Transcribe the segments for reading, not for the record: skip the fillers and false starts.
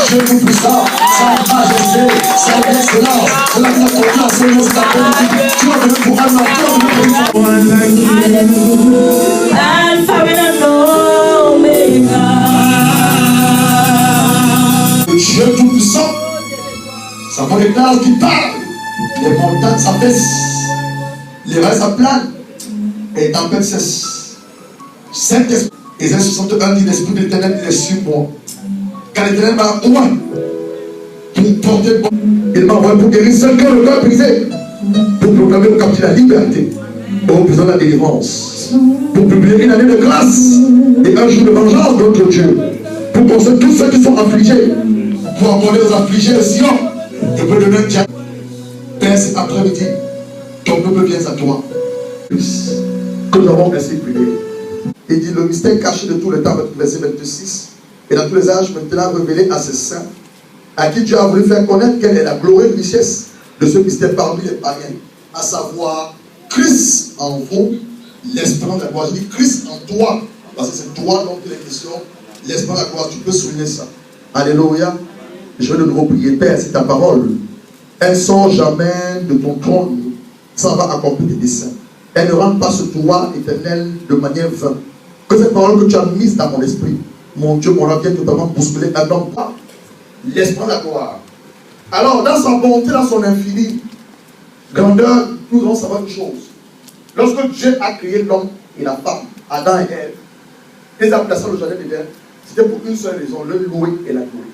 Dieu tout-puissant, sa majesté, sa excellence, la confiance, c'est notre politique. Tu vas venir pour un an, tu vas venir pour Alpha and Omega. Dieu tout-puissant, sa voix des classes qui parle, les montagnes s'abaissent, les vallées s'aplanent, et les tempêtes cessent. Saint-Esprit, Ésaïe 61 dit l'Esprit de l'Éternel est sur moi. Car l'Éternel m'a envoyé pour porter bon. Il m'a envoyé pour guérir seul cœur, le cœur brisé, pour proclamer au captif la liberté, aux prisonniers la délivrance, pour publier une année de grâce et un jour de vengeance de notre Dieu, pour consoler tous ceux qui sont affligés, pour accorder aux affligés le Sion et pour donner un diable. Père, cet après-midi, ton peuple vient à toi. Que nous avons ainsi prié. Il dit le mystère caché de tout le temps, verset 26, et dans tous les âges maintenant révélé à ses saints, à qui Dieu a voulu faire connaître quelle est la glorieuse richesse de ce mystère parmi les païens, à savoir Christ en vous, l'espérance de la gloire. Je dis Christ en toi, parce que c'est toi dont il est question, l'espérance de la gloire. Tu peux souligner ça. Alléluia. Je vais de nouveau prier. Père, c'est ta parole. Elle ne sort jamais de ton trône sans avoir accompli tes desseins. Elle ne rentre pas sur toi, éternel, de manière vaine. Que cette parole que tu as mise dans mon esprit, mon Dieu, mon roi, vienne totalement bousculer un homme pas l'esprit de la gloire. Alors, dans sa bonté, dans son infinie grandeur, nous devons savoir une chose. Lorsque Dieu a créé l'homme et la femme, Adam et Ève, les a placés dans le jardin d'Éden, c'était pour une seule raison, le louer et l'adorer.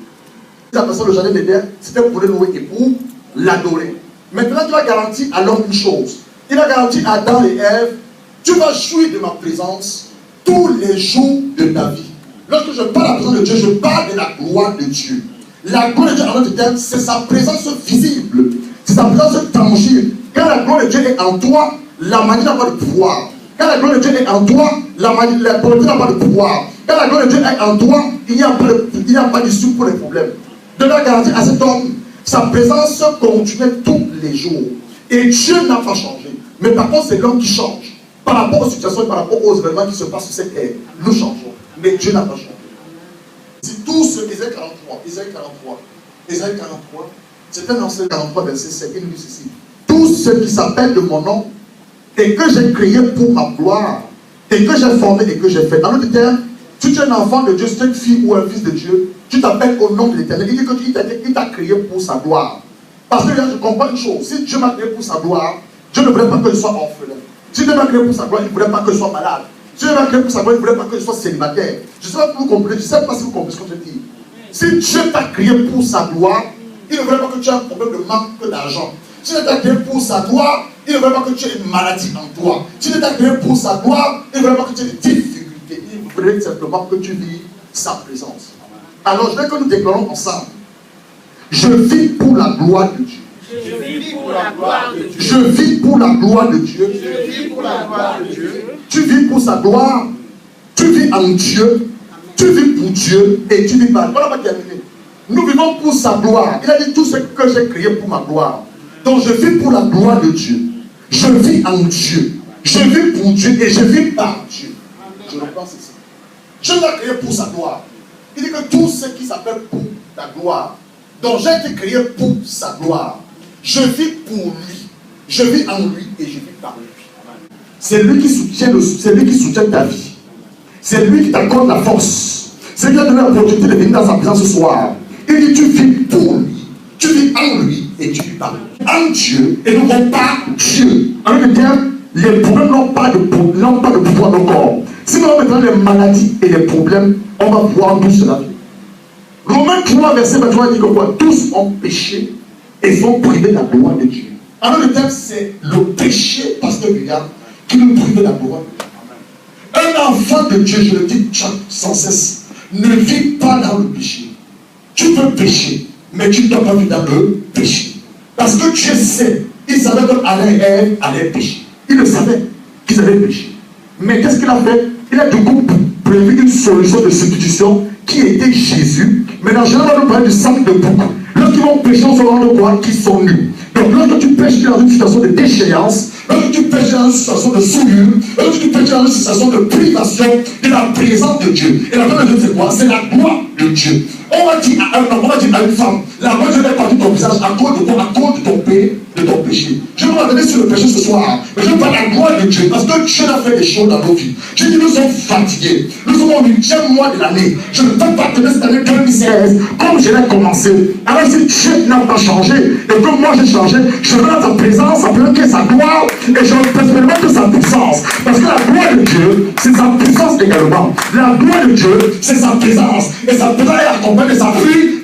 Les a placés dans le jardin d'Éden, c'était pour le louer et pour l'adorer. Maintenant, tu vas garantir à l'homme une chose. Il a garanti à Adam et Ève, tu vas jouir de ma présence tous les jours de ta vie. Lorsque je parle de la présence de Dieu, je parle de la gloire de Dieu. La gloire de Dieu en notre terme, c'est sa présence visible, c'est sa présence tangible. Quand la gloire de Dieu est en toi, la magie n'a pas de pouvoir. Quand la gloire de Dieu est en toi, la pauvreté n'a pas de pouvoir. Quand la gloire de Dieu est en toi, il n'y a pas d'issue pour les problèmes. Dieu a garanti à cet homme, sa présence continuait tous les jours. Et Dieu n'a pas changé. Mais par contre, c'est l'homme qui change. Par rapport aux situations et par rapport aux événements qui se passent sur cette terre. Nous changeons. Mais Dieu n'a pas changé. C'est tout ce Ésaïe 43. Ésaïe 43. C'est un ancien 43, verset 7. Il dit ceci. Tous ceux qui s'appellent de mon nom et que j'ai créé pour ma gloire et que j'ai formé et que j'ai fait. Dans l'autre terme, si tu es un enfant de Dieu, si tu es une fille ou un fils de Dieu, tu t'appelles au nom de l'Éternel. Il dit qu'il t'a créé pour sa gloire. Parce que là, je comprends une chose. Si Dieu m'a créé pour sa gloire, Dieu ne voulait pas que je sois orphelin. Si Dieu m'a créé pour sa gloire, il ne voulait pas que je sois malade. Si Dieu m'a créé pour sa gloire, il ne voulait pas que je sois célibataire. Je ne sais pas si vous comprenez, je ne sais pas si vous comprenez ce que je dis. Si Dieu t'a créé pour sa gloire, il ne voulait pas que tu aies un problème de manque d'argent. Si Dieu t'a créé pour sa gloire, il ne voulait pas que tu aies une maladie en toi. Si Dieu t'a créé pour sa gloire, il ne voulait pas que tu aies des difficultés. Il voulait simplement que tu vives sa présence. Alors je veux que nous déclarons ensemble. Je vis pour la gloire de Dieu. Je vis pour la gloire de Dieu. Je vis pour la gloire de Dieu. Je vis pour la gloire de Dieu. Tu vis pour sa gloire. Tu vis en Dieu. Tu vis pour Dieu et tu vis par. Voilà, on va terminer. Nous vivons pour sa gloire. Il a dit tout ce que j'ai créé pour ma gloire. Donc je vis pour la gloire de Dieu. Je vis en Dieu. Je vis pour Dieu et je vis par Dieu. Je reprends ceci. Dieu l'a créé pour sa gloire. Il dit que tout ce qui s'appelle pour la gloire, donc j'ai été créé pour sa gloire. Je vis pour lui. Je vis en lui et je vis par lui. C'est lui qui soutient ta vie. C'est lui qui t'accorde la force. C'est lui qui a donné l'opportunité de venir dans sa présence ce soir. Il dit tu vis pour lui. Tu vis en lui et tu vis par lui. En Dieu et non pas Dieu. En d'autres termes, les problèmes n'ont pas de pouvoir dans nos corps. Si nous mettons les maladies et les problèmes, on va voir d'où cela vient. Romains 3, verset 23 dit que quoi? Tous ont péché et sont privés de la gloire de Dieu. Alors le terme, c'est le péché, pasteur William, qui nous prive de la gloire de Dieu. Un enfant de Dieu, je le dis sans cesse, ne vit pas dans le péché. Tu peux pécher, mais tu ne dois pas vivre dans le péché. Parce que Dieu sait, il savait qu'Adam et Ève allaient pécher. Il le savait qu'ils allaient pécher. Mais qu'est-ce qu'il a fait? Il a du coup prévu une solution de substitution qui était Jésus. Maintenant, je vais nous parler du sang de bouc. Lorsqu'ils vont pécher, on se rend compte qu'ils sont nus. Donc, lorsque tu pêches dans une situation de déchéance, lorsque tu péches dans une situation de souillure, lorsque tu péches dans une situation de privation de la présence de Dieu. Et la gloire de Dieu, c'est quoi? C'est la gloire de Dieu. On va dire à un homme, on va dire à une femme, la gloire de Dieu n'est pas de ton visage à cause de quoi? À cause de ton péché. Je vais m'attarder sur le péché ce soir, mais je parle de la gloire de Dieu, parce que Dieu a fait des choses dans nos vies. Je dis, nous sommes fatigués. Nous sommes au 8e mois de l'année. Je ne peux pas tenir cette année 2016 comme je l'ai commencé. Alors si Dieu n'a pas changé, et que moi j'ai changé, je vais dans sa présence, appeler sa gloire, et je expérimente sa puissance. Parce que la gloire de Dieu, c'est sa puissance également. La gloire de Dieu, c'est sa présence. Et sa présence est accompagnée de sa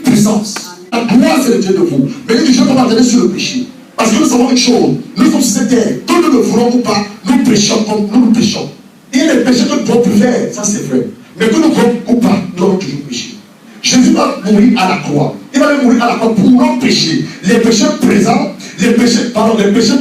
puissance. La gloire, c'est le Dieu de vous. Mais il dit, je ne peux pas tenir sur le péché. Parce que nous savons une chose, nous sommes sur cette terre, que nous le voulons ou pas, nous péchons comme nous péchons. Il y a des péchés que nous devons plus faire, ça c'est vrai. Mais que nous voulons ou pas, nous allons toujours pécher. Jésus va mourir à la croix. Il va mourir à la croix pour nos péchés. Les péchés présents, les péchés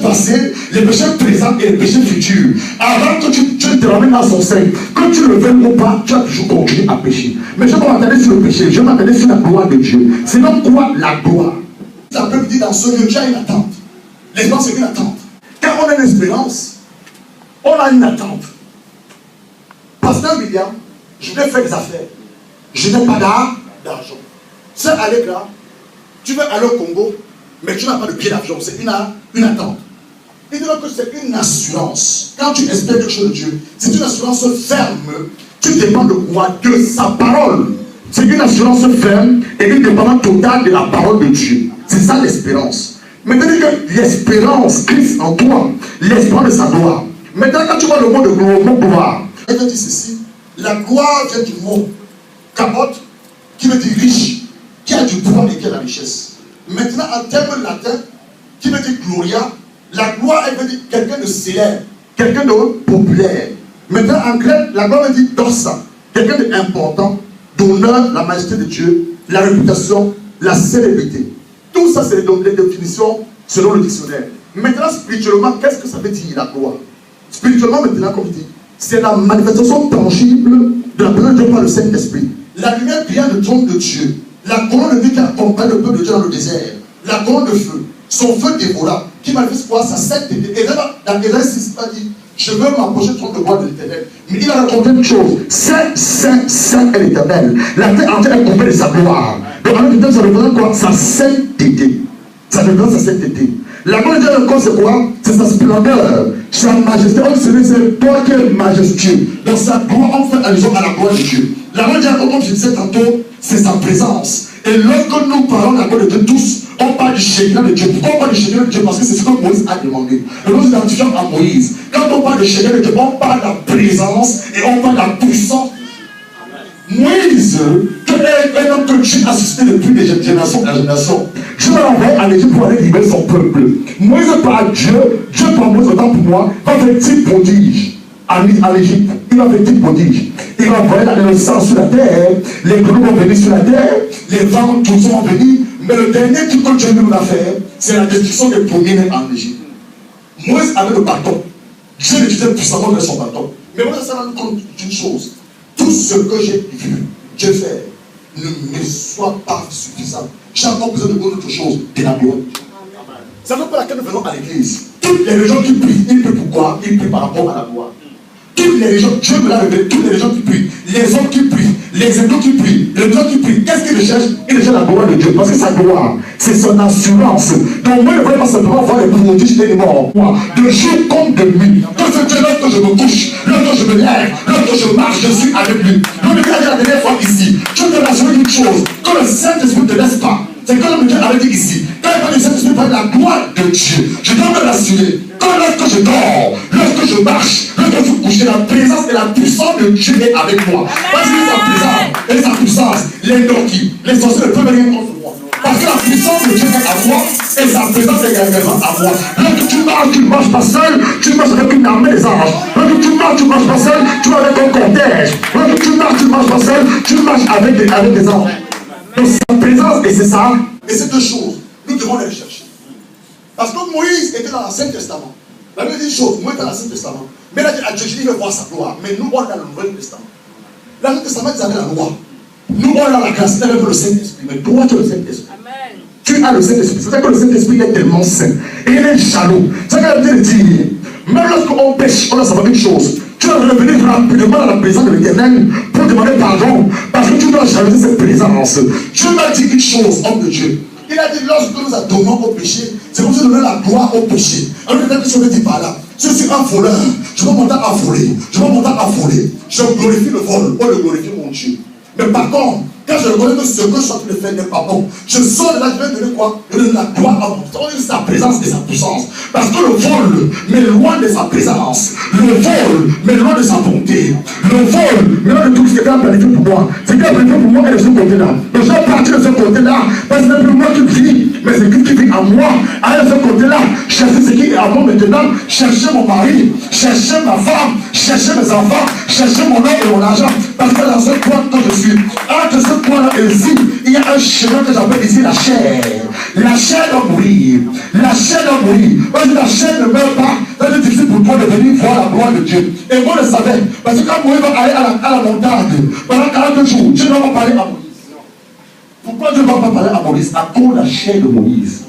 passés, les péchés présents et les péchés futurs. Avant que tu te ramènes dans son sein, que tu le veuilles ou pas, tu as toujours continué à pécher. Mais je vais m'attarder sur le péché, je vais m'attarder sur la gloire de Dieu. C'est donc quoi la gloire? Ça peut dire dans ce lieu, tu as une attente. L'espérance, c'est une attente. Quand on a une espérance, on a une attente. Pasteur William, je vais faire des affaires. Je n'ai pas d'argent. C'est aller là, tu veux aller au Congo, mais tu n'as pas de billet d'avion. C'est une attente. Il dit que c'est une assurance. Quand tu espères quelque chose de Dieu, c'est une assurance ferme. Tu dépends de quoi? De sa parole. C'est une assurance ferme et une dépendance totale de la parole de Dieu. C'est ça l'espérance. Maintenant que l'espérance Christ en toi, l'espérance de sa gloire. Maintenant quand tu vois le mot de gloire, il veut dire ceci, la gloire vient du mot capote, qui veut dire riche, qui a du pouvoir et qui a la richesse. Maintenant en termes latins, qui veut dire gloria, la gloire elle veut dire quelqu'un de célèbre, quelqu'un de populaire. Maintenant en grec, la gloire veut dire doxa, quelqu'un d'important, d'honneur, la majesté de Dieu, la réputation, la célébrité. Tout ça, c'est les définitions selon le dictionnaire. Maintenant, spirituellement, qu'est-ce que ça veut dire la gloire? Spirituellement, maintenant, comme il dit, c'est la manifestation tangible de la présence de Dieu par le Saint-Esprit. La lumière brillante du trône de Dieu. La colonne de vie qui accompagne le peuple de Dieu dans le désert. La colonne de feu. Son feu dévorant. Qui manifeste quoi? Sa sainteté. Et là, dans Ésaïe 6, il dit, je veux m'approcher du trône de gloire de l'Éternel. Mais il a raconté une chose. Saint, saint, saint est l'Éternel. La terre entière est comblée de sa gloire. Donc en même temps, ça représente quoi? Sa sainteté. Ça représente sa sainteté. La gloire de Dieu encore, c'est quoi? C'est sa splendeur, sa majesté. C'est toi qui es majestueux. Dans sa gloire, on fait allusion à la gloire de Dieu. La gloire de Dieu, comme je disais tantôt, c'est sa présence. Et lorsque nous parlons de la gloire de Dieu tous, on parle du Shekinah de Dieu. Pourquoi on parle du Shekinah de Dieu? Parce que c'est ce que Moïse a demandé. Et nous identifions à Moïse. Quand on parle du Shekinah de Dieu, on parle de la présence et on parle de la puissance. Moïse, qui est un homme que Dieu a suscité depuis des générations en génération, Dieu l'a envoyé en Égypte pour aller libérer son peuple. Moïse par Dieu par Moïse, autant pour moi, va faire petit prodige en Égypte. Il va faire petit prodige. Il va envoyer le sang sur la terre, les grenouilles vont venir sur la terre, les vents, tous vont venir. Mais le dernier truc que Dieu nous a fait, c'est la destruction des premiers-nés en Égypte. Moïse avait le bâton. Dieu l'utilisait puissamment de son bâton. Mais moi, ça rend compte d'une chose. Tout ce que j'ai vu Dieu faire ne me soit pas suffisant. J'ai encore besoin de autre chose de la gloire. C'est la raison pour laquelle nous venons à l'église. Toutes les régions qui prient, ils prient pourquoi? Ils prient par rapport à la gloire. Toutes les régions, Dieu me l'a révélé, toutes les régions qui prient, les hommes qui prient, les églises qui prient, les gens qui prient, qu'est-ce qu'ils recherchent? Ils recherchent la gloire de Dieu, parce que sa gloire, c'est son assurance. Donc moi, je ne veux pas simplement voir les prodiges et les morts. De jour comme de nuit. Quand ce Dieu, lorsque je me couche, lorsque je me lève, lorsque je marche, je suis avec lui. Nous le dit la dernière fois ici, je te rassure une chose, que le Saint-Esprit ne te laisse pas. C'est comme Dieu avait dit ici, quand il parle du Saint-Esprit, il parle de la gloire de Dieu. Je dois me rassurer, quand lorsque je dors, lorsque je marche, lorsque je suis couché, la présence et la puissance de Dieu est avec moi. Parce que sa présence et sa puissance, les doki, les sorciers ne peuvent rien contre moi. Parce que la puissance de Dieu est à moi et sa présence est également à moi. Lorsque tu ne marches pas seul, tu marches avec une armée des anges. Lorsque tu marches pas seul, tu marches avec un cortège. Lorsque tu marches pas seul, tu marches avec des anges. Donc sa présence et c'est ça. Et ces deux choses, nous devons les rechercher. Parce que Moïse était dans l'Ancien Testament. La Bible dit une chose, Moïse était dans l'Ancien Testament. Mais là, Dieu dit, il veut voir sa gloire. Mais nous, on est dans le Nouveau Testament. L'Ancien Testament, ils avaient la loi. Nous, on a la grâce, il avait le Saint-Esprit. Mais toi, tu as le Saint-Esprit. Tu as le Saint-Esprit. C'est-à-dire que le Saint-Esprit est tellement saint. Et il est jaloux. C'est ce qu'elle veut dire. Même lorsqu'on pêche, on doit savoir une chose. Tu dois revenir rapidement dans la présence de l'Éternel pour demander pardon. Parce que tu dois jalouser cette présence. Dieu m'a dit une chose, homme de Dieu. Il a dit, lorsque nous adorons au péché, c'est comme si nous donnons la gloire au péché. Alors peut-être que je dit par là, je suis un voleur, je vais monter à voler, je vais monter à voler. Je glorifie le vol, pour le glorifier mon Dieu. Mais par contre, quand je reconnais que ce que je suis en train de faire n'est pas bon, je sors de là, je vais donner quoi? Je donne la gloire à mon Dieu, sa présence et sa puissance. Parce que le vol m'éloigne de sa présence. Le vol m'éloigne de sa bonté. Le vol m'éloigne de tout ce qu'il a planifié pour moi. Ce qu'il a planifié pour moi est de ce côté-là. Donc je dois partir de ce côté-là. Parce que ce n'est plus moi qui vis, mais c'est Christ qui vit en moi. Aller de ce côté-là, chercher ce qui est à moi maintenant. Chercher mon mari, chercher ma femme, chercher mes enfants, chercher mon or et mon argent. Parce que dans ce point que je suis, entre ce point-là et ici, il y a un chemin que j'appelle ici la chair. La chair doit mourir. La chair doit mourir. Parce que la chair ne meurt pas. C'est difficile pour toi de venir voir la gloire de Dieu. Et moi, je le savais. Parce que quand Moïse va aller à la montagne, pendant 40 jours, Dieu ne va pas parler à Moïse. Pourquoi Dieu ne va pas parler à Moïse? À cause de la chair de Moïse.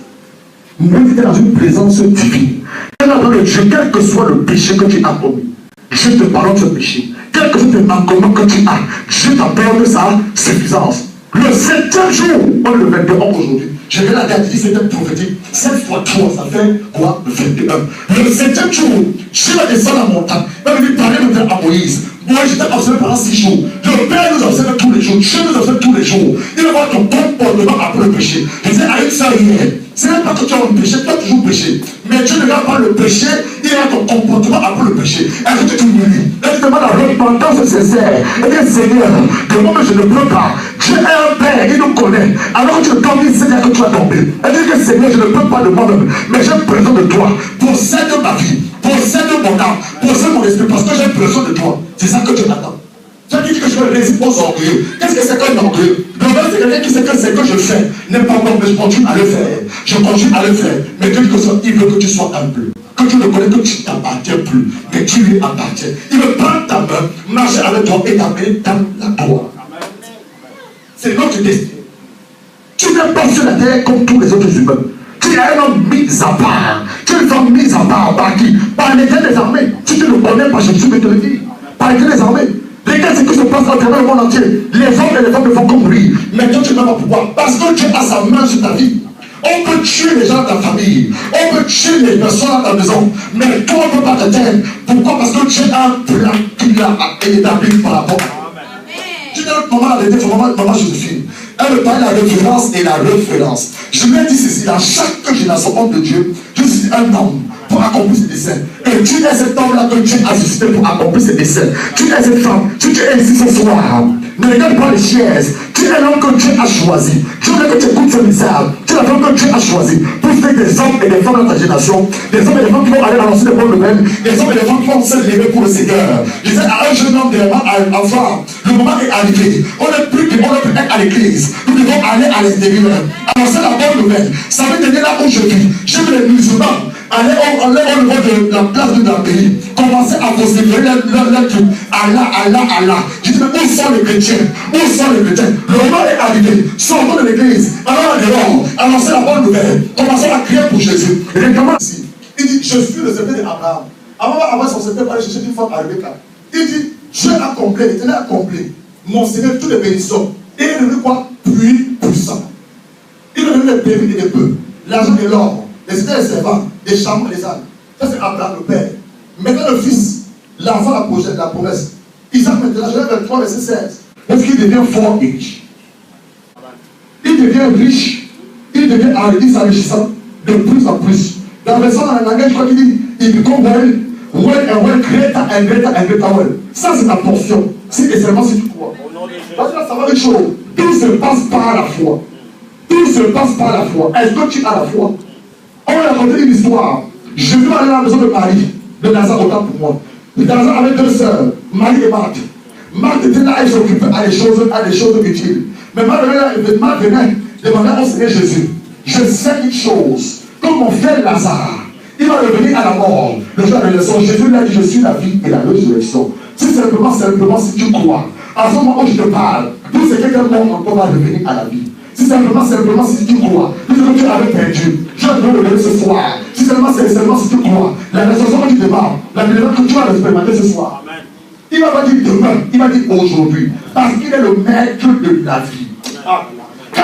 Moïse était dans une présence divine. De Dieu, quel que soit le péché que tu as commis, Dieu te pardonne ce péché. Quel que soit le manquement que tu as, Dieu t'accorde sa suffisance. Le 7e jour, on est le 21 aujourd'hui. Je vais la date, c'était prophétique. 7 fois 3, ça fait quoi? Le 21. Le 7e jour, Dieu va descendre la montagne. Il va venir parler maintenant à Moïse. Moi, j'étais observé pendant 6 jours. Le Père nous observe tous les jours. Dieu nous observe tous les jours. Il va voir ton comportement après le péché. Je disais à une sœur hier, ce n'est pas que tu as un péché, tu as toujours péché. Mais Dieu ne regarde pas le péché, il regarde ton comportement après le péché. Est-ce que tu t'humilies? Est-ce que tu demandes la repentance sincère? Et dis, Seigneur, de moi je ne peux pas. Dieu est un Père, il nous connaît. Alors que tu tombes, il sait que tu as tombé. Et dis que Seigneur, je ne peux pas de moi-même, mais j'ai besoin de toi. Possède ma vie, possède mon âme, possède mon esprit, parce que j'ai besoin de toi. C'est ça que tu attends. Tu as dit que je vais résister aux orgueilleux. Qu'est-ce que c'est qu'un orgueilleux? L'orgueil, c'est quelqu'un qui sait que c'est que je fais n'est pas bon, mais je continue à le faire. Je continue à le faire. Mais quelque chose, il veut que tu sois humble. Que tu reconnais que tu ne t'appartiens plus, mais tu lui appartiens. Il veut prendre ta main, marcher avec toi et t'amener dans la gloire. C'est notre destin. Tu n'es pas sur la terre comme tous les autres humains. Tu es un homme mis à part. Tu es une femme mise à part par qui? Par l'Éternel des armées. Si tu ne connais pas, je vais te le dire. Par l'Éternel des armées. Regarde ce qui se passe à travers le monde entier. Les hommes et les femmes ne font comme lui. Mais toi, tu ne sais pas pourquoi. Parce que Dieu a sa main sur ta vie. On peut tuer les gens de ta famille. On peut tuer les personnes dans ta maison. Mais toi, on ne peut pas te taire. Pourquoi? Parce que Dieu a un plan qu'il a établi par rapport à. Tu dis que maman a dit, maman Joséphine. Elle me parle de la référence et la référence. Je lui ai dit ceci, dans chaque génération, homme de Dieu, je suis un homme pour accomplir ses desseins. Et tu es cet homme-là que Dieu a suscité pour accomplir ses desseins. Tu es cette femme, tu es ici ce soir. Ne regarde pas les chaises. Tu es l'homme que Dieu a choisi. Je veux que tu écoutes ce message. Tu es la femme que Dieu a choisi pour faire des hommes et des femmes dans ta génération. Des hommes et des femmes qui vont aller annoncer des bonnes nouvelles. Des hommes et des femmes qui vont se lever pour le Seigneur. Je disais à un jeune homme, à un enfant, le moment est arrivé. On n'est plus être à l'église. Nous devons aller à l'extérieur. Annoncer la bonne nouvelle. Ça veut dire là où je vis. Je veux les musulmans. Allez au niveau de la place de notre pays. Commencez à vociférer leur truc. Allah. Je dis, mais où sont les chrétiens? Où sont les chrétiens? Le moment est arrivé. Sortons de l'église. Allons dehors. Annoncez la bonne nouvelle. Commençons à crier pour Jésus. Et réclamons ici. Il dit, je suis le septième d'Abraham. Avant son septième, aller chercher une femme à Rebecca. Il dit, Dieu a accompli, l'Éternel a accompli. Mon Seigneur, tous les bénissons. Et il est devenu quoi? Puissant. Il est devenu les péris et les bœufs. L'argent et l'or. Les servants, les chameaux et les ânes. Ça, c'est Abraham, le père. Maintenant, le fils, l'enfant, la promesse. Isaac, maintenant, Genèse 23, verset 16. Est-ce qu'il devient fort et riche? Il devient riche. Il devient enrichissant de plus en plus. Dans la version, dans la langage, je crois qu'il dit, il become well, greater well. Ça, c'est ta portion. Si et seulement si tu crois. Parce que là, ça va une chose. Tout se passe par la foi. Tout se passe par la foi. Est-ce que tu as la foi? On a raconté une histoire. Jésus va aller dans la maison de Marie, de Nazareth, autant pour moi. Nazareth avait deux sœurs, Marie et Marthe. Marthe était là, elle s'occupait à des choses utiles. Mais Marthe venait demander au Seigneur Jésus, je sais une chose, comme mon frère Lazare, il va revenir à la mort. Le jour de la résurrection, Jésus lui a dit, je suis la vie et la résurrection. Si simplement si tu crois, à ce moment où je te parle, tout ce quelqu'un mort encore va revenir à la vie. Si simplement si tu crois, tout ce que tu avais perdu, je veux le donner ce soir. Si Si seulement c'est si tu crois, la résurrection que tu demandes, la délivrance que tu vas expérimenter ce soir. Il va pas dire demain, il va dire aujourd'hui. Parce qu'il est le maître de la vie.